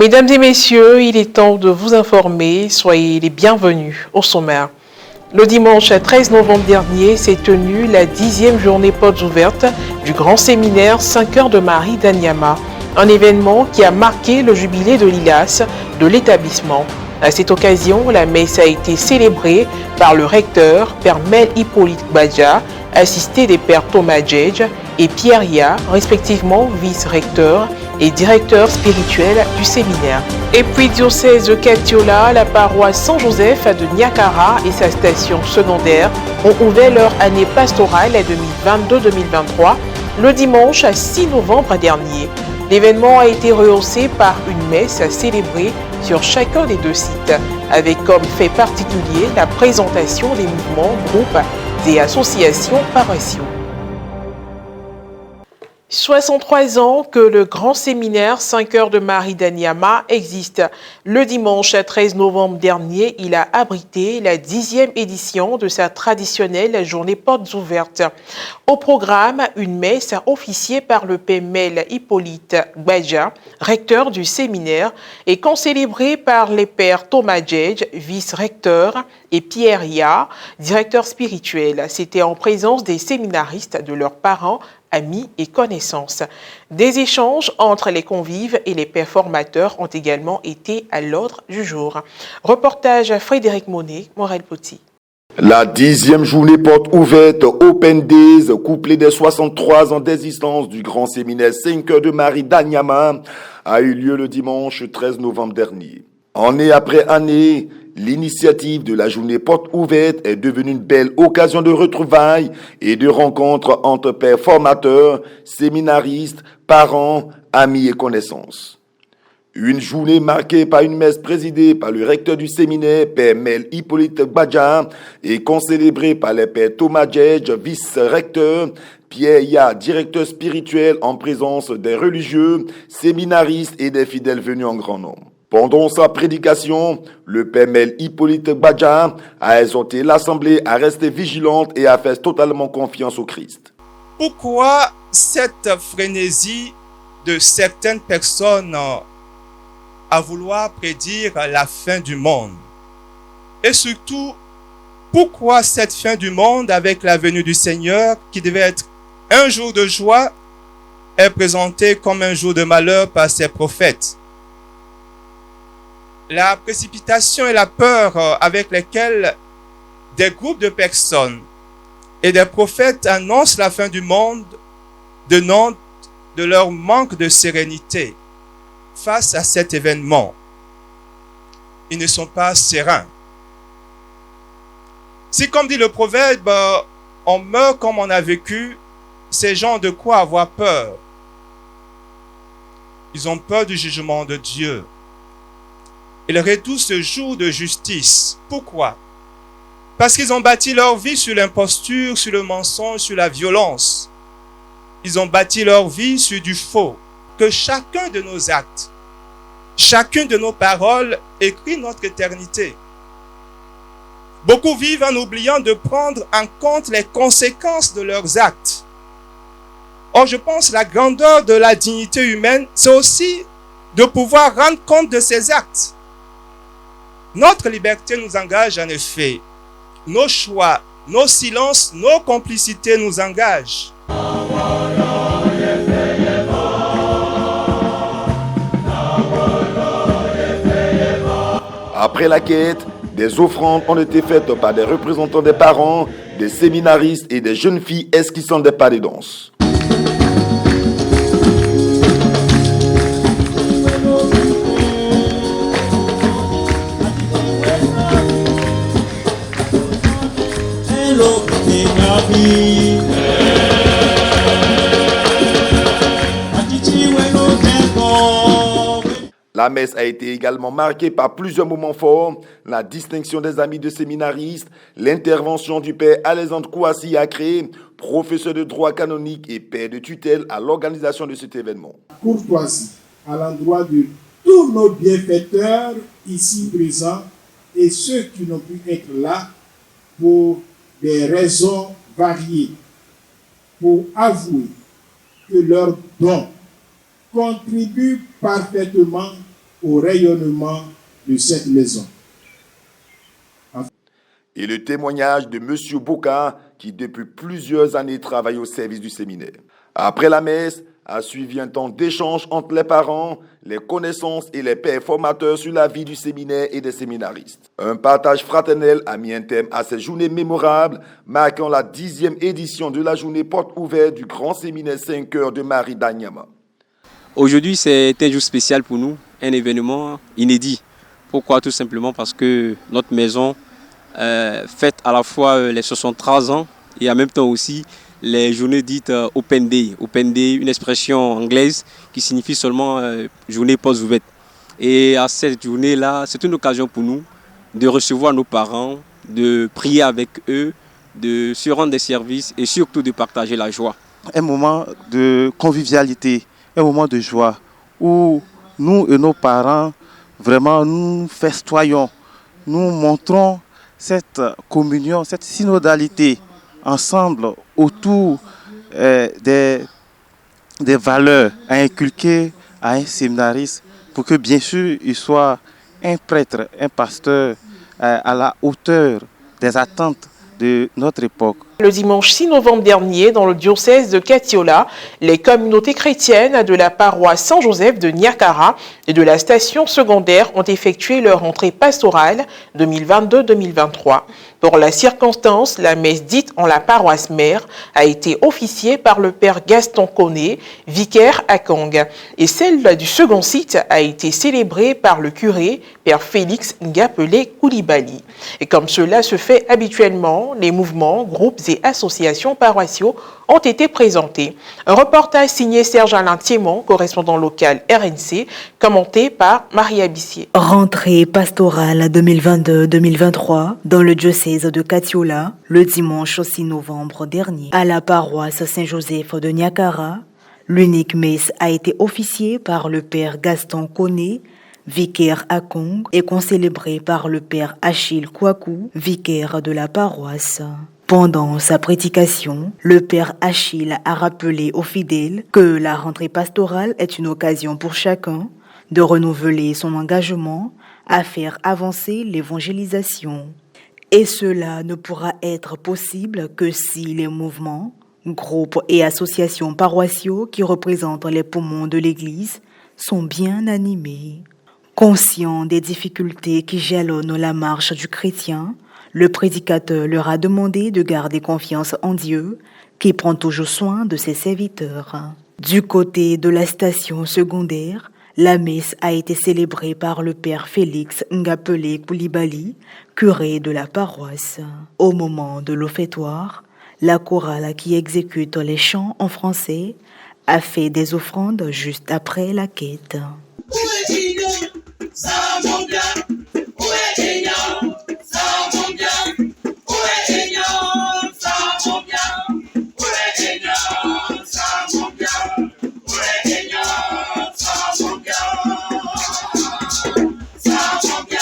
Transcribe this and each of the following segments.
Mesdames et messieurs, il est temps de vous informer. Soyez les bienvenus au sommaire. Le dimanche 13 novembre dernier s'est tenue la 10e journée portes ouvertes du grand séminaire 5 heures de Marie d'Anyama, un événement qui a marqué le jubilé de l'ILAS de l'établissement. À cette occasion, la messe a été célébrée par le recteur, Père Mel Hippolyte Badja, assisté des Pères Thomas Djedj et Pierre Ya, respectivement vice-recteur et directeur spirituel du séminaire. Et puis diocèse de Katiola, la paroisse Saint-Joseph de Niakara et sa station secondaire ont ouvert leur année pastorale 2022-2023 le dimanche 6 novembre dernier. L'événement a été rehaussé par une messe célébrée sur chacun des deux sites, avec comme fait particulier la présentation des mouvements, groupes et associations paroissiaux. 63 ans que le grand séminaire 5 heures de Marie d'Anyama existe. Le dimanche 13 novembre dernier, il a abrité la 10e édition de sa traditionnelle journée portes ouvertes. Au programme, une messe officiée par le Père Mel Hippolyte Badja, recteur du séminaire, et concélébrée par les Pères Thomas Djedj, vice-recteur, et Pierre Ya, directeur spirituel. C'était en présence des séminaristes, de leurs parents, amis et connaissances. Des échanges entre les convives et les pères formateurs ont également été à l'ordre du jour. Reportage Frédéric Monet, Morel Poti. La 10e journée porte ouverte Open Days, couplée des 63 ans d'existence du grand séminaire 5 heures de Marie d'Anyama, a eu lieu le dimanche 13 novembre dernier. Année après année, l'initiative de la journée porte ouverte est devenue une belle occasion de retrouvailles et de rencontres entre pères formateurs, séminaristes, parents, amis et connaissances. Une journée marquée par une messe présidée par le recteur du séminaire, Père Mel Hippolyte Badja, et concélébrée par les pères Thomas Djedj, vice-recteur, Pierre Ya, directeur spirituel, en présence des religieux, séminaristes et des fidèles venus en grand nombre. Pendant sa prédication, le Père Mel Hippolyte Badja a exhorté l'Assemblée à rester vigilante et à faire totalement confiance au Christ. Pourquoi cette frénésie de certaines personnes à vouloir prédire la fin du monde? Et surtout, pourquoi cette fin du monde avec la venue du Seigneur, qui devait être un jour de joie, est présentée comme un jour de malheur par ses prophètes? La précipitation et la peur avec lesquelles des groupes de personnes et des prophètes annoncent la fin du monde dénotent de leur manque de sérénité face à cet événement. Ils ne sont pas sereins. Si, comme dit le proverbe, on meurt comme on a vécu, ces gens ont de quoi avoir peur. Ils ont peur du jugement de Dieu. Ils redoutent ce jour de justice. Pourquoi? Parce qu'ils ont bâti leur vie sur l'imposture, sur le mensonge, sur la violence. Ils ont bâti leur vie sur du faux. Que chacun de nos actes, chacune de nos paroles écrit notre éternité. Beaucoup vivent en oubliant de prendre en compte les conséquences de leurs actes. Or, je pense que la grandeur de la dignité humaine, c'est aussi de pouvoir rendre compte de ses actes. Notre liberté nous engage en effet. Nos choix, nos silences, nos complicités nous engagent. Après la quête, des offrandes ont été faites par des représentants des parents, des séminaristes et des jeunes filles esquissant des pas de danse. La messe a été également marquée par plusieurs moments forts, la distinction des amis de séminaristes, l'intervention du père Alexandre Kouassi Akré, professeur de droit canonique et père de tutelle à l'organisation de cet événement. Courtoisie à l'endroit de tous nos bienfaiteurs ici présents et ceux qui n'ont pu être là pour des raisons variées, pour avouer que leurs dons contribuent parfaitement au rayonnement de cette maison. Et le témoignage de M. Boka, qui depuis plusieurs années travaille au service du séminaire. Après la messe, a suivi un temps d'échange entre les parents, les connaissances et les pères formateurs sur la vie du séminaire et des séminaristes. Un partage fraternel a mis un terme à ces journées mémorables, marquant la 10e édition de la journée porte ouverte du grand séminaire 5 cœurs de Marie d'Anyama. Aujourd'hui, c'est un jour spécial pour nous, un événement inédit. Pourquoi? Tout simplement parce que notre maison fête à la fois les 63 ans et en même temps aussi les journées dites Open Day. Open Day, une expression anglaise qui signifie seulement journée portes ouvertes. Et à cette journée-là, c'est une occasion pour nous de recevoir nos parents, de prier avec eux, de se rendre des services et surtout de partager la joie. Un moment de convivialité, un moment de joie où nous et nos parents, vraiment nous festoyons, nous montrons cette communion, cette synodalité ensemble autour des valeurs à inculquer à un séminariste pour que bien sûr il soit un prêtre, un pasteur à la hauteur des attentes de notre époque. Le dimanche 6 novembre dernier, dans le diocèse de Katiola, les communautés chrétiennes de la paroisse Saint-Joseph de Niakara et de la station secondaire ont effectué leur entrée pastorale 2022-2023. Pour la circonstance, la messe dite en la paroisse mère a été officiée par le père Gaston Koné, vicaire à Kong, et celle du second site a été célébrée par le curé, père Félix Ngapelé Koulibaly. Et comme cela se fait habituellement, les mouvements, groupes et associations paroissiaux ont été présentés. Un reportage signé Serge-Alain Thiémon, correspondant local RNC, commenté par Maria Bissier. Rentrée pastorale 2022-2023 dans le diocèse de Katiola, le dimanche 6 novembre dernier. À la paroisse Saint-Joseph de Niakara, l'unique messe a été officiée par le père Gaston Koné, vicaire à Kong, et concélébrée par le père Achille Kouakou, vicaire de la paroisse. Pendant sa prédication, le père Achille a rappelé aux fidèles que la rentrée pastorale est une occasion pour chacun de renouveler son engagement à faire avancer l'évangélisation. Et cela ne pourra être possible que si les mouvements, groupes et associations paroissiaux qui représentent les poumons de l'Église sont bien animés. Conscient des difficultés qui jalonnent la marche du chrétien, le prédicateur leur a demandé de garder confiance en Dieu, qui prend toujours soin de ses serviteurs. Du côté de la station secondaire, la messe a été célébrée par le père Félix Ngapelé Koulibaly, curé de la paroisse. Au moment de l'offertoire, la chorale qui exécute les chants en français a fait des offrandes juste après la quête.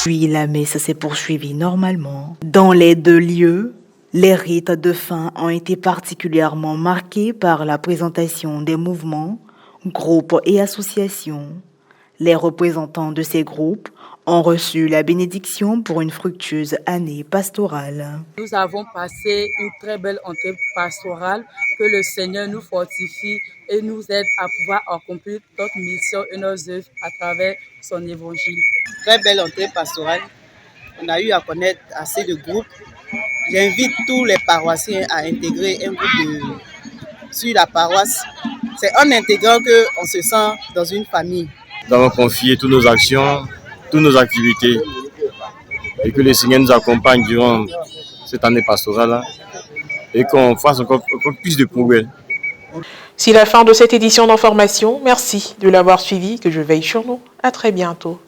Puis la messe s'est poursuivie normalement. Dans les deux lieux, les rites de fin ont été particulièrement marqués par la présentation des mouvements, groupes et associations. Les représentants de ces groupes ont reçu la bénédiction pour une fructueuse année pastorale. Nous avons passé une très belle entrée pastorale, que le Seigneur nous fortifie et nous aide à pouvoir accomplir notre mission et nos œuvres à travers son évangile. Très belle entrée pastorale. On a eu à connaître assez de groupes. J'invite tous les paroissiens à intégrer un groupe sur la paroisse. C'est en intégrant qu'on se sent dans une famille. Nous avons confié toutes nos actions, toutes nos activités et que le Seigneur nous accompagne durant cette année pastorale et qu'on fasse encore plus de progrès. C'est la fin de cette édition d'information. Merci de l'avoir suivi, que je veille sur nous. À très bientôt.